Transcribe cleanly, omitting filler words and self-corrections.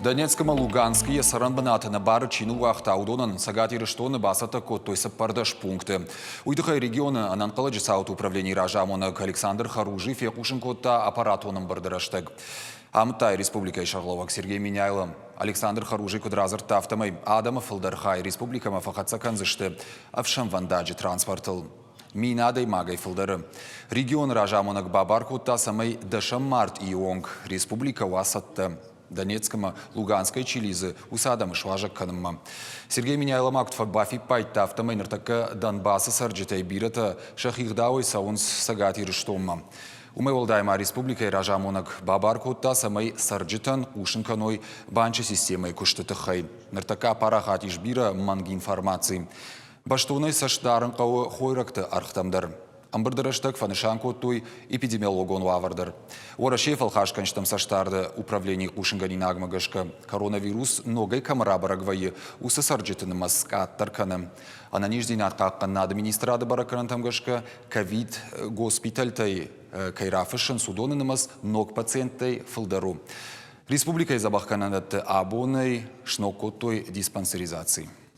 Донецком и Луганске саранбаната на бары чину уақта аудонан сагати рештоны басата коттойсы пардаш пункты. Уйдыхай регионы ананқалы саут управлений ражамонок Александр Харужи фекушин котта аппаратоным бардыраштык. Амтай республика Шарловак Сергей Миняйло. Александр Харужи кудразыр тафтамай Адама Фылдархай республикама фахатса канзышты. Авшам вандаджи транспортыл. Минадай магай фылдары. Регион ражамонок бабар котта самай дашам март ионг республика уасатты. Донецком, Луганской, Чилизы, усадам шважак канымма. Сергей Миняйло мактфа бафи пайта автомайнертака Донбасса сарджитай бирата шахирдауй саунс сагати рештомма. Умеволдайма республика и ражамонок бабар котта самай сарджитан ушинканой банча системой куштытыхай. Нертака парахат ишбира манги информации. Баштуной саштарын кау хойракты архтамдар. Амбардыраштак фанышанку той эпидемиологон вавардар. Орашей фалхашканштам саштарды управление ушинганин агмагашка. Коронавирус ногай камарабарагвайы усы сарджитыны маскаттарканы. Ананиждинат каккан на администрады баракарантамгашка ковид госпитальтай кайрафышын судонынымыз ног пациенттай фылдару. Республика изабахканадатты абоной шнокоттой диспансеризации.